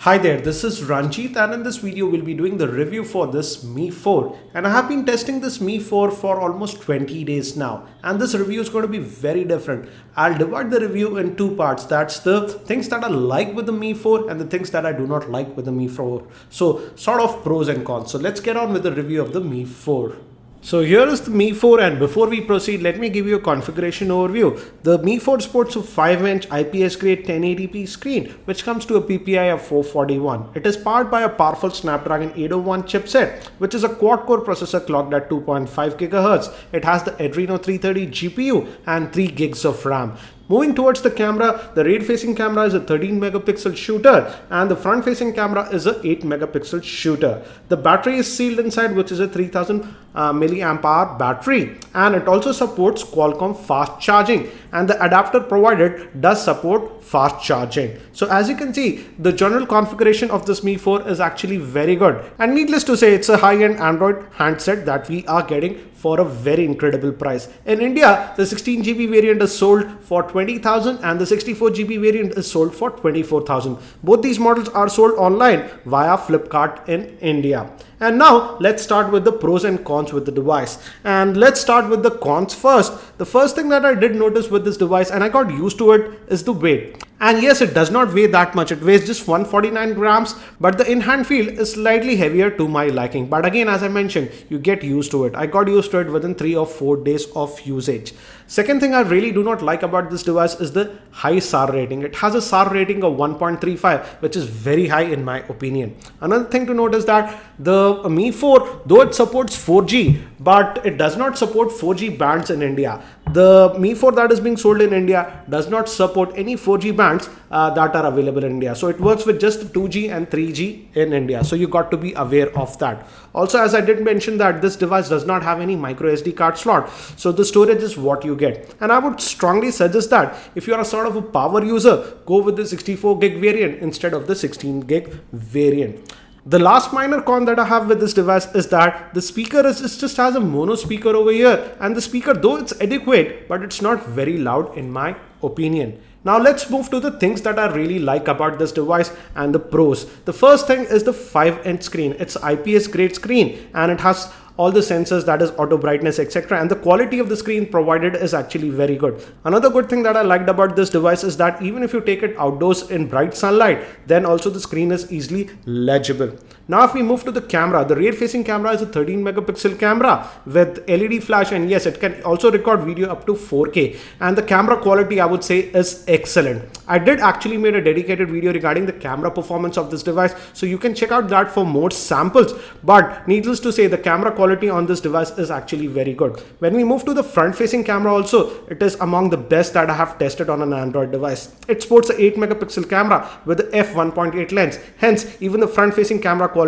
Hi there, this is Ranjit and in this video we'll be doing the review for this Mi 4 and I have been testing this Mi 4 for almost 20 days now and this review is going to be very different. I'll divide the review in two parts. That's the things that I like with the Mi 4 and the things that I do not like with the Mi 4. So sort of pros and cons. So let's get on with the review of the Mi 4. So here is the Mi 4 and before we proceed, let me give you a configuration overview. The Mi 4 sports a 5-inch IPS grade 1080p screen which comes to a PPI of 441. It is powered by a powerful Snapdragon 801 chipset which is a quad-core processor clocked at 2.5 GHz. It has the Adreno 330 GPU and 3 gigs of RAM. Moving towards the camera, the rear-facing camera is a 13 megapixel shooter and the front-facing camera is a 8 megapixel shooter. The battery is sealed inside, which is a 3000 milliamp hour battery, and it also supports Qualcomm fast charging, and the adapter provided does support fast charging. So as you can see, the general configuration of this Mi 4 is actually very good, and needless to say, it's a high-end Android handset that we are getting for a very incredible price. In India, the 16GB variant is sold for 20,000 and the 64GB variant is sold for 24,000. Both these models are sold online via Flipkart in India. And now let's start with the pros and cons with the device. And let's start with the cons first. The first thing that I did notice with this device, and I got used to it, is the weight. And yes, it does not weigh that much. It weighs just 149 grams, but the in-hand feel is slightly heavier to my liking. But again, as I mentioned, you get used to it. I got used to it within 3 or 4 days of usage. Second thing I really do not like about this device is the high SAR rating. It has a SAR rating of 1.35, which is very high in my opinion. Another thing to note is that the Mi 4, though it supports 4G, but it does not support 4G bands in India. The Mi 4 that is being sold in India does not support any 4G bands that are available in India. So it works with just 2G and 3G in India. So you got to be aware of that. Also, as I did mention that this device does not have any micro SD card slot. So the storage is what you get. And I would strongly suggest that if you are a sort of a power user, go with the 64 gig variant instead of the 16 gig variant. The last minor con that I have with this device is that the speaker just has a mono speaker over here, and the speaker, though it's adequate, but it's not very loud in my opinion. Now let's move to the things that I really like about this device and the pros. The first thing is the 5-inch screen. It's IPS grade screen and it has all the sensors, that is auto brightness, etc. And the quality of the screen provided is actually very good. Another good thing that I liked about this device is that even if you take it outdoors in bright sunlight, then also the screen is easily legible. Now if we move to the camera, the rear facing camera is a 13 megapixel camera with LED flash, and yes, it can also record video up to 4K, and the camera quality I would say is excellent. I did actually made a dedicated video regarding the camera performance of this device, so you can check out that for more samples, but needless to say, the camera quality on this device is actually very good. When we move to the front facing camera also, it is among the best that I have tested on an Android device. It sports an 8 megapixel camera with the f1.8 lens, hence even the front facing camera quality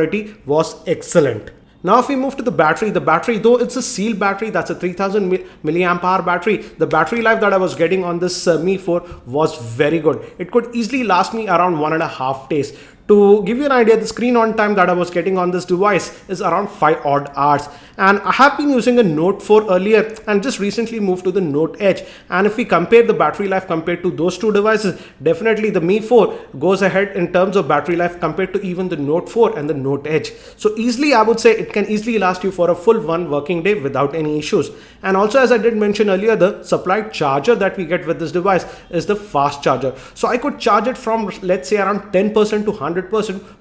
was excellent. Now if we move to the battery, though it's a sealed battery, that's a 3000 milliamp hour battery, the battery life that I was getting on this Mi 4 was very good. It could easily last me around 1.5 days. To give you an idea, the screen on time that I was getting on this device is around 5 odd hours. And I have been using a Note 4 earlier and just recently moved to the Note Edge. And if we compare the battery life compared to those two devices, definitely the Mi 4 goes ahead in terms of battery life compared to even the Note 4 and the Note Edge. So easily, I would say it can easily last you for a full 1 working day without any issues. And also, as I did mention earlier, the supplied charger that we get with this device is the fast charger. So I could charge it from, let's say, around 10% to 100%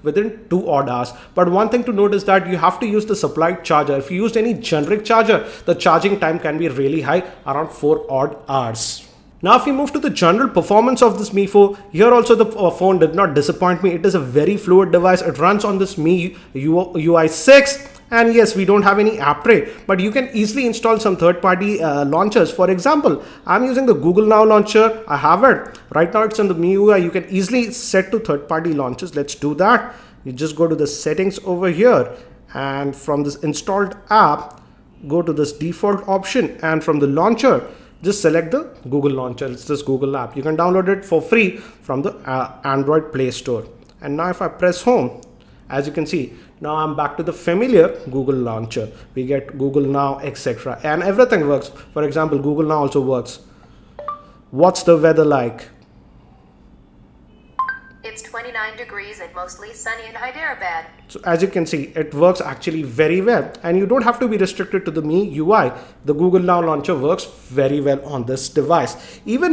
within 2 odd hours. But one thing to note is that you have to use the supplied charger. If you used any generic charger, the charging time can be really high, around 4 odd hours. Now if we move to the general performance of this Mi 4, here also the phone did not disappoint me. It is a very fluid device. It runs on this Mi UI 6. And yes, we don't have any app tray, but you can easily install some third-party launchers. For example, I'm using the Google Now launcher. I have it. Right now it's on the MIUI. You can easily set to third-party launchers. Let's do that. You just go to the settings over here, and from this installed app, go to this default option, and from the launcher, just select the Google launcher. It's this Google app. You can download it for free from the Android Play Store. And now if I press home, as you can see, now I'm back to the familiar Google launcher. We get Google Now, etc. And everything works. For example, Google Now also works. What's the weather like? it's 29 degrees and mostly sunny in Hyderabad. So as you can see, it works actually very well, and you don't have to be restricted to the Mi UI. The Google Now launcher works very well on this device. Even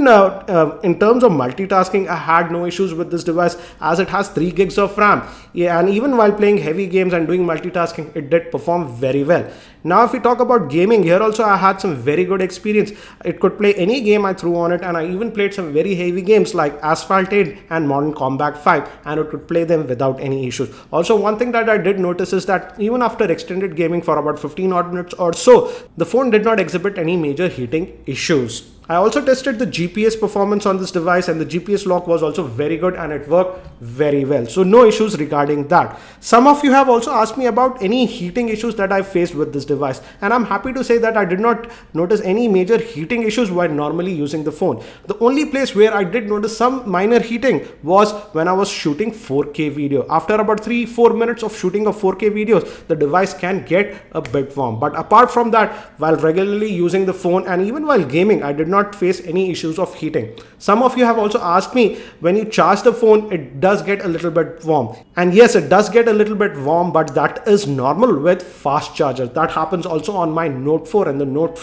in terms of multitasking, I had no issues with this device as it has 3 gigs of RAM. Yeah, and even while playing heavy games and doing multitasking, it did perform very well. Now if we talk about gaming, here also I had some very good experience. It could play any game I threw on it, and I even played some very heavy games like Asphalt 8 and Modern Combat 5, and it could play them without any issues. Also, one thing that I did notice is that even after extended gaming for about 15 odd minutes or so, the phone did not exhibit any major heating issues. I also tested the GPS performance on this device, and the GPS lock was also very good and it worked very well. So no issues regarding that. Some of you have also asked me about any heating issues that I faced with this device, and I'm happy to say that I did not notice any major heating issues while normally using the phone. The only place where I did notice some minor heating was when I was shooting 4K video. After about 3-4 minutes of shooting of 4K videos, the device can get a bit warm. But apart from that, while regularly using the phone and even while gaming, I did not face any issues of heating. Some of you have also asked me, when you charge the phone, it does get a little bit warm. And yes, it does get a little bit warm, but that is normal with fast chargers. That happens also on my Note 4 and the Note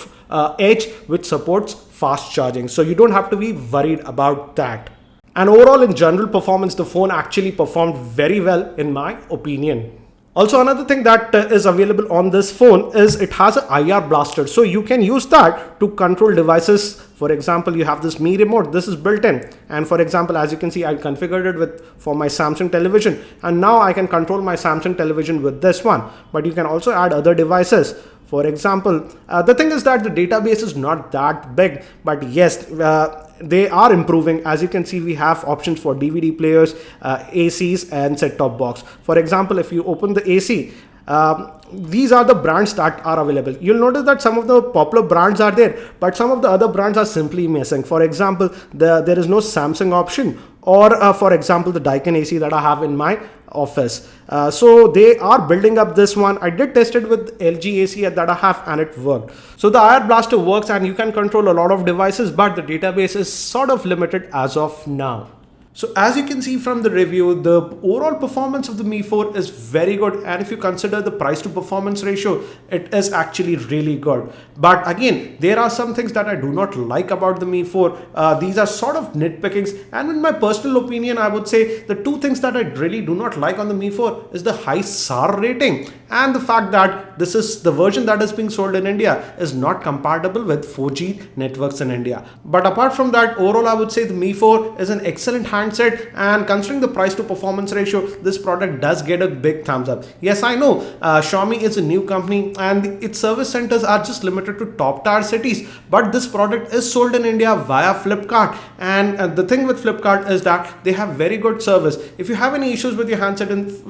Edge, which supports fast charging. So you don't have to be worried about that. And overall, in general performance, the phone actually performed very well in my opinion. Also, another thing that is available on this phone is it has an IR blaster. So you can use that to control devices. For example, you have this Mi remote. This is built in. And for example, as you can see, I configured it for my Samsung television. And now I can control my Samsung television with this one. But you can also add other devices. For example, the thing is that the database is not that big. But yes, they are improving. As you can see, we have options for DVD players, ACs and set-top box. For example, if you open the AC, these are the brands that are available. You'll notice that some of the popular brands are there, but some of the other brands are simply missing. For example, there is no Samsung option, or for example, the Daikin AC that I have in my office. So they are building up this one. I did test it with LG AC that I have, and it worked. So the IR blaster works and you can control a lot of devices, but the database is sort of limited as of now. So as you can see from the review, the overall performance of the Mi 4 is very good, and if you consider the price to performance ratio, it is actually really good. But again, there are some things that I do not like about the Mi 4. These are sort of nitpickings, and in my personal opinion, I would say the 2 things that I really do not like on the Mi 4 is the high SAR rating and the fact that this is the version that is being sold in India is not compatible with 4G networks in India. But apart from that, overall I would say the Mi 4 is an excellent handset, and considering the price to performance ratio, this product does get a big thumbs up. Yes, I know Xiaomi is a new company and its service centers are just limited to top tier cities, but this product is sold in India via Flipkart, and the thing with Flipkart is that they have very good service. If you have any issues with your handset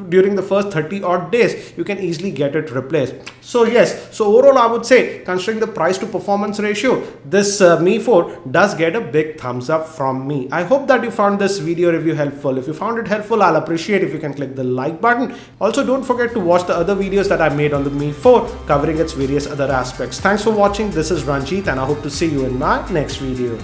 during the first 30 odd days, you can easily get it replaced. So yes, so overall I would say, considering the price to performance ratio, this Mi 4 does get a big thumbs up from me. I hope that you found this video review helpful. If you found it helpful, I'll appreciate if you can click the like button. Also, don't forget to watch the other videos that I made on the Mi 4 covering its various other aspects. Thanks for watching. This is Ranjit, and I hope to see you in my next video.